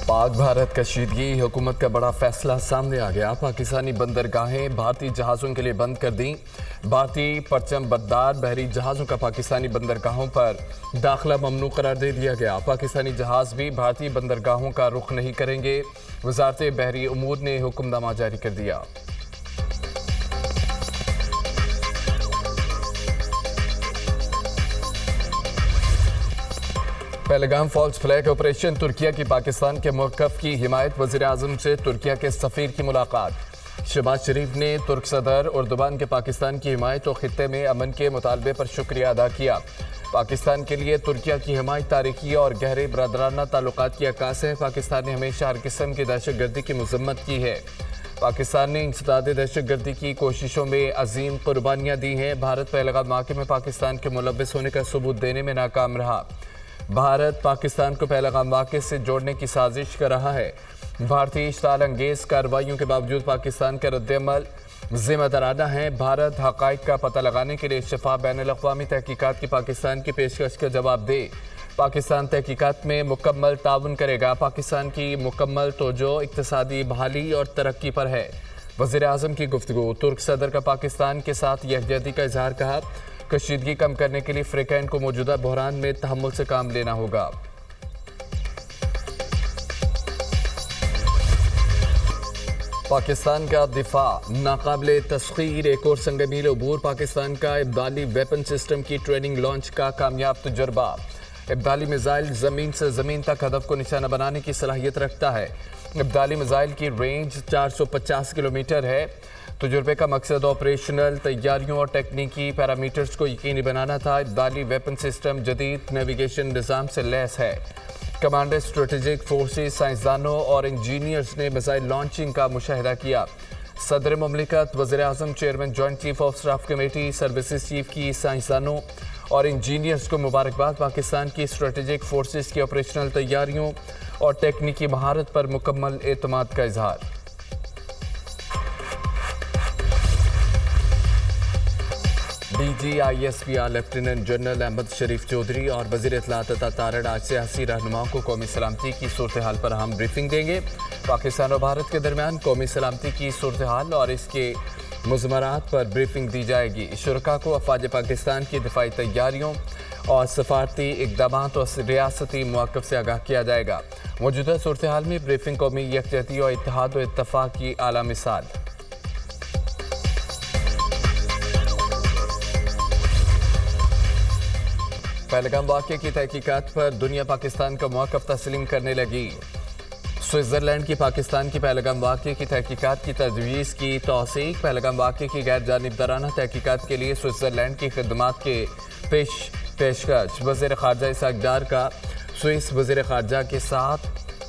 पाक भारत कशीदगी हुकूमत का बड़ा फैसला सामने आ गया। पाकिस्तानी बंदरगाहें भारतीय जहाज़ों के लिए बंद कर दी। भारतीय परचम बरदार बहरी जहाज़ों का पाकिस्तानी बंदरगाहों पर दाखिला ममनू करार दे दिया गया। पाकिस्तानी जहाज़ भी भारतीय बंदरगाहों का रुख नहीं करेंगे। वज़ारत बहरी उमूर ने हुक्मनामा जारी कर दिया। Pahalgam false flag operation Turkiye की पाकिस्तान के मौक़िफ़ की हिमायत। वज़ीर-ए-आज़म से तुर्किया के सफ़ीर की मुलाकात। शहबाज शरीफ ने तुर्क सदर एर्दोगान के पाकिस्तान की हिमायत और खित्ते में अमन के मुतालबे पर शुक्रिया अदा किया। पाकिस्तान के लिए तुर्किया की हिमायत तारीखी और गहरे बरदराना ताल्लुकात की अक्कास है। पाकिस्तान ने हमेशा हर किस्म की दहशतगर्दी की मज़म्मत की है। पाकिस्तान ने इंसदाद दहशतगर्दी की कोशिशों में अजीम कुर्बानियाँ दी हैं। भारत पहलगाम वाक़े में पाकिस्तान के मुलव्वस होने का सबूत देने में नाकाम रहा। भारत पाकिस्तान को पहलगाम वाक़े से जोड़ने की साजिश कर रहा है। भारतीय इश्ताल अंगेज़ कार्रवाइयों के बावजूद पाकिस्तान का रद्द-ए-अमल ज़िम्मेदाराना है। भारत हक़ाइक़ का पता लगाने के लिए शफ़ाफ़ बैनुल-अक़वामी तहक़ीक़ात की पाकिस्तान की पेशकश का जवाब दे। पाकिस्तान तहक़ीक़ात में मुकम्मल ताउन करेगा। पाकिस्तान की मुकम्मल तवज्जो इक़्तिसादी बहाली और तरक्की पर है। वज़ीर-ए-आज़म की गुफ्तगू। तुर्क सदर का पाकिस्तान के साथ यकजहती का इज़हार। कहा, कशीदगी कम करने के लिए फ़्रिकैन को मौजूदा बहरान में तहम्मुल से काम लेना होगा। पाकिस्तान का दिफा नाकाबिले तस्खीर। एक और संगमील अबूर। पाकिस्तान का इब्दाली वेपन सिस्टम की ट्रेनिंग लॉन्च का कामयाब तजुर्बा। इब्दाली मिसाइल ज़मीन से ज़मीन तक हदफ को निशाना बनाने की सलाहियत रखता है। इब्दाली मिसाइल की रेंज 450 किलोमीटर है। तजुर्बे का मकसद ऑपरेशनल तैयारियों और टेक्निकी पैरामीटर्स को यकीनी बनाना था। इब्दाली वेपन सिस्टम जदीद नेविगेशन निज़ाम से लैस है। कमांडर स्ट्रेटेजिक फोर्सेस, साइंसदानों और इंजीनियर्स ने मिसाइल लॉन्चिंग का मुशाहिदा किया। सदर मुमलिकत, वज़ीर-ए-आज़म, chairman joint chief of staff committee, services chief की साइंसदानों और इंजीनियर्स को मुबारकबाद। पाकिस्तान की स्ट्रेटेजिक फोर्सेस की ऑपरेशनल तैयारियों और टेक्निकी महारत पर मुकम्मल एतमाद का इजहार। DGISPR लेफ्टिनेंट जनरल अहमद शरीफ चौधरी और वज़ीर इत्तलात अता तारड़ आज सियासी रहनुमाओं को कौमी सलामती की सूरत हाल पर अहम ब्रीफिंग देंगे। पाकिस्तान और भारत के दरमियान कौमी सलामती की सूरत हाल और इसके मुज़मरात पर ब्रीफिंग दी जाएगी। शुरका को अफ़वाज पाकिस्तान की दिफाई तैयारियों और सफारती इक़दामात और रियासती मौक़िफ़ से आगाह किया जाएगा। मौजूदा सूरत हाल में ब्रीफिंग कौमी यकजहती और इत्तेहाद और इत्तफ़ाक़ की आला मिसाल। पहलगाम वाक़े की तहकीकात पर दुनिया पाकिस्तान का मौक़िफ़ तस्लीम करने लगी। स्विट्ज़रलैंड की पाकिस्तान की पहलगाम वाक़े की तहकीकात की तजवीज़ की तौसीक़। पहलगाम वाक़े की गैर जानिबदाराना तहकीकात के लिए स्विट्ज़रलैंड की खिदमात के पेशकश। वज़ीर ख़ारजा इसहाक़ डार का स्विस वज़ीर ख़ारजा के साथ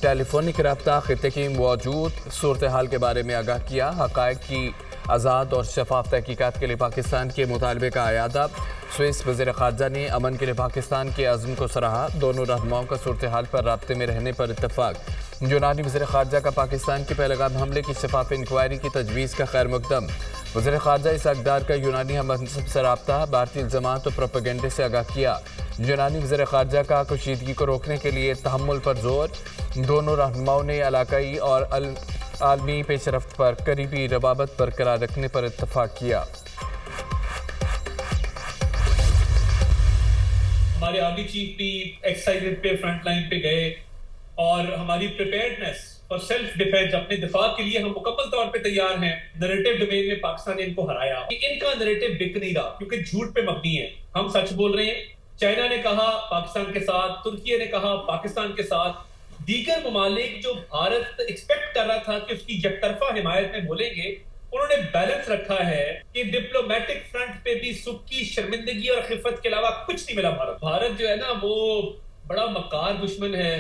टेलीफोनिक रब्ता। खित्ते की मौजूद सूरत हाल के बारे में आगाह किया। हक़ाइक़ की आज़ाद और शफाफ तहकीकात के लिए पाकिस्तान के मुतालबे का अयादा। स्विस वज़ीर ख़ारजा ने अमन के लिए पाकिस्तान के अज़्म को सराहा। दोनों रहनुमाओं का सूरत हाल पर राब्ते में रहने पर इत्तफ़ाक़। यूनानी वज़ीर ख़ारजा का पाकिस्तान के पहलगाम हमले की शफाफ इंक्वायरी की तजवीज़ का खैर मकदम। वज़ीर ख़ारजा इसहाक़ डार का यूनानी हममनसब से रब्ता। भारतीय इल्ज़ामात और प्रोपेगेंडे से आगाह किया। यूनानी वज़ीर ख़ारजा का कशीदगी को रोकने के लिए तहम्मुल पर जोर। दोनों रहनुमाओं ने इलाकाई और आलमी पेशरफ्त पर करीबी रवाबत बरकरार रखने पर इत्तफ़ाक़ किया। हमारे आर्मी चीफ भी एक्सरसाइज पे फ्रंट लाइन पे गए और हमारी प्रिपेयर्डनेस और सेल्फ डिफेंस, अपने दिफा के लिए हम मुकम्मल तौर पे तैयार हैं। नैरेटिव डोमेन में पाकिस्तान ने इनको हराया। इनका नैरेटिव बिक नहीं रहा क्योंकि झूठ पे मबनी है। हम सच बोल रहे हैं। चाइना ने कहा पाकिस्तान के साथ, तुर्की ने कहा पाकिस्तान के साथ। दीगर ममालिक जो भारत एक्सपेक्ट कर रहा था कि उसकी यकतरफा हिमायत में बोलेंगे, उन्होंने बैलेंस रखा है कि डिप्लोमेटिक फ्रंट पे भी सुख की शर्मिंदगी और खिफत के अलावा कुछ नहीं मिला। भारत जो है ना, वो बड़ा मक्कार दुश्मन है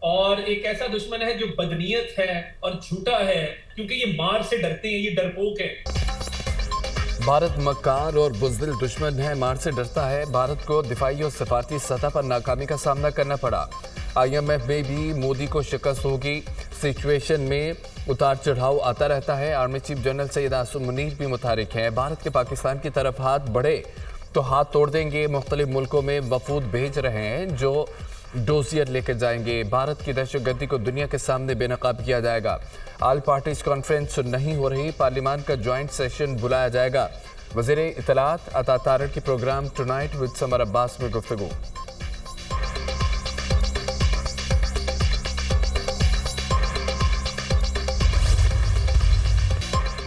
और एक ऐसा दुश्मन है जो बदनीयत है और झूठा है, क्योंकि ये मार से डरते हैं, ये डरपोक है। भारत मक्कार और बुज़दिल दुश्मन है, मार से डरता है। भारत को दिफाई और सफारती सतह पर नाकामी का सामना करना पड़ा। IMF में भी मोदी को शिकस्त होगी। सिचुएशन में उतार चढ़ाव आता रहता है। Army chief general Syed Asim Munir भी मुतहरिक हैं। भारत के पाकिस्तान की तरफ हाथ बढ़े तो हाथ तोड़ देंगे। मुख्तलिफ मुल्कों में वफूद भेज रहे हैं जो डोजियर लेकर जाएंगे। भारत की दहशतगर्दी को दुनिया के सामने बेनकाब किया जाएगा। ऑल पार्टीज कॉन्फ्रेंस नहीं हो रही, पार्लियामान का ज्वाइंट सेशन बुलाया जाएगा। वज़ीर इत्तलात अता तारड़ की program tonight with Samar Abbas में गुफ्तगू।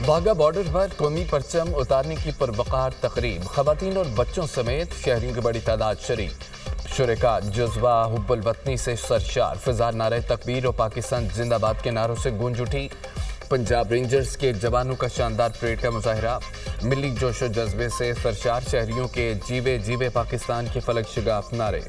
वाघा बॉर्डर पर कौमी परचम उतारने की पुरवकार तकरीब, खवातीन और बच्चों समेत शहरियों की बड़ी तादाद शरीक। शुरका जज्बा हुब्बुल वतनी से सरशार, फिजा नारे तकबीर और पाकिस्तान जिंदाबाद के नारों से गूंज उठी। पंजाब रेंजर्स के जवानों का शानदार परेड का मुजाहरा, मिली जोशो जज्बे से सरशार शहरियों के जीवे जीवे पाकिस्तान के फलक शगाफ नारे।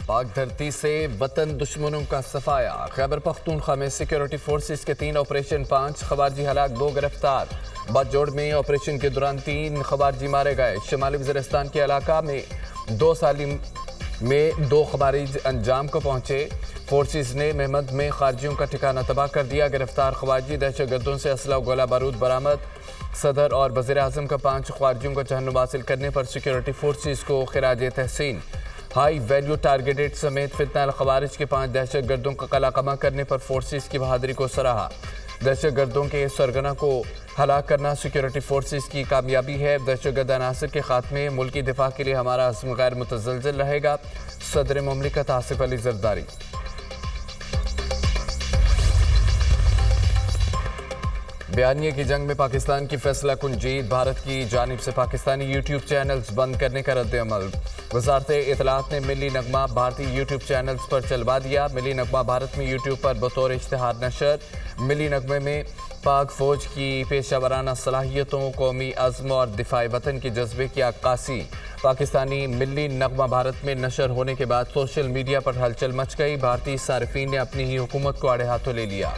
पाक धरती से वतन दुश्मनों का सफाया, खैबर पख्तूनख्वा में सिक्योरिटी फोर्सेस के 3 ऑपरेशन, 5 खवारजी हलाक, 2 गिरफ्तार। बाजोड़ में ऑपरेशन के दौरान 3 खवारजी मारे गए। शुमाली वज़ीरिस्तान के इलाका में 2 सालिम में 2 खवारिज अंजाम को पहुंचे। फोर्सेस ने महमद में खारजियों का ठिकाना तबाह कर दिया। गिरफ्तार खवारजी दहशतगर्दों से असला गोला बारूद बरामद। सदर और वज़ीर आज़म का 5 खवारजियों को जहन्नुम हासिल करने पर सिक्योरिटी फोर्सेस को खिराज तहसीन। हाई वैल्यू टारगेटेड समेत फितना खवारिज के 5 दहशतगर्दों का कलाकमा करने पर फोर्सेस की बहादुरी को सराहा। दहशतगर्दों के सरगना को हलाक करना सिक्योरिटी फोर्सेस की कामयाबी है। दहशतगर्द अनासर के खात्मे मुल्की दिफा के लिए हमारा अज़्म गैर मुतज़लज़ल रहेगा। सदर मुमलिकत आसिफ अली ज़रदारी। बयानिए की जंग में पाकिस्तान की फैसला कुन जीत, भारत की जानिब से पाकिस्तानी यूट्यूब चैनल्स बंद करने का रद्द अमल। वज़ारत इत्तलात ने मिली नगमा भारतीय यूट्यूब चैनल्स पर चलवा दिया। मिली नगमा भारत में यूट्यूब पर बतौर इश्तिहार नशर। मिली नगमे में पाक फौज की पेशा वराना सलाहियतों, कौमी अज़्म और दिफाई वतन के जज्बे की अक्कासी। पाकिस्तानी मिली नगमा भारत में नशर होने के बाद सोशल मीडिया पर हलचल मच गई। भारतीय सारिफीन ने अपनी ही हुकूमत को आड़े हाथों ले लिया।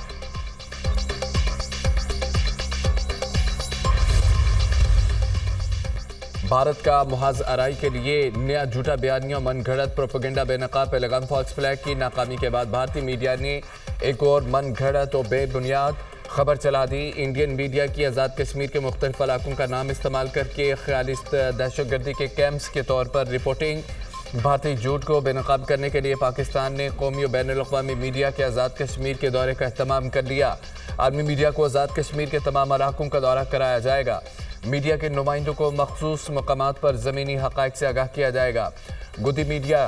भारत का मुहाज आराई के लिए नया झूठा बयानिया, मन घड़त प्रोपेगेंडा बेनकाब पैगाम फॉल्स फ्लैग की नाकामी के बाद भारतीय मीडिया ने एक और मन घड़त और बेबुनियाद खबर चला दी। इंडियन मीडिया की आज़ाद कश्मीर के मुख्तलिफ इलाकों का नाम इस्तेमाल करके ख़याली दहशतगर्दी के कैंप्स के तौर पर रिपोर्टिंग। भारतीय झूठ को बेनकाब करने के लिए पाकिस्तान ने कौमी और बैनुल-अक़वामी मीडिया के आज़ाद कश्मीर के दौरे का अहतमाम कर लिया। आलमी मीडिया को आज़ाद कश्मीर के तमाम इलाकों का दौरा कराया जाएगा। मीडिया के नुमाइंदों को मखसूस मकामात पर ज़मीनी हक़ाइक़ से आगाह किया जाएगा। गुदी मीडिया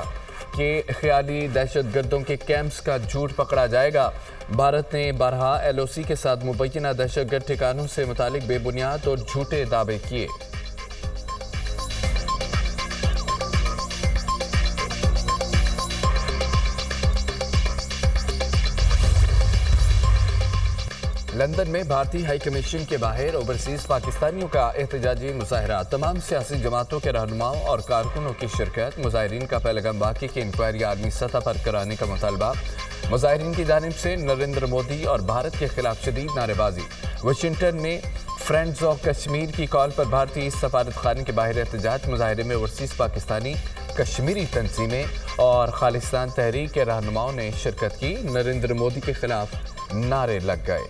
के ख़याली दहशतगर्दों के कैंप्स का झूठ पकड़ा जाएगा। भारत ने बारहा LOC के साथ मुबैना दहशतगर्द ठिकानों से मुतालिक बेबुनियाद और झूठे दावे किए। लंदन में भारतीय हाई कमीशन के बाहर ओवरसीज पाकिस्तानियों का एहतजाजी मुजाहरा, तमाम सियासी जमातों के रहनुमाओं और कारकुनों की शिरकत। मुजाहिरीन का पैगाम बाकी की इंक्वायरी आर्मी सतह पर कराने का मुतालबा। मुजाहिरीन की जानिब से नरेंद्र मोदी और भारत के खिलाफ शदीद नारेबाजी। वाशिंगटन में फ्रेंड्स ऑफ कश्मीर की कॉल पर भारतीय सफारत खाने के बाहर एहतजाज। मुजाहरे में ओवरसीज पाकिस्तानी, कश्मीरी तंजीमें और खालिस्तान तहरीक के रहनुमाओं ने शिरकत की। नरेंद्र मोदी के खिलाफ नारे लग गए।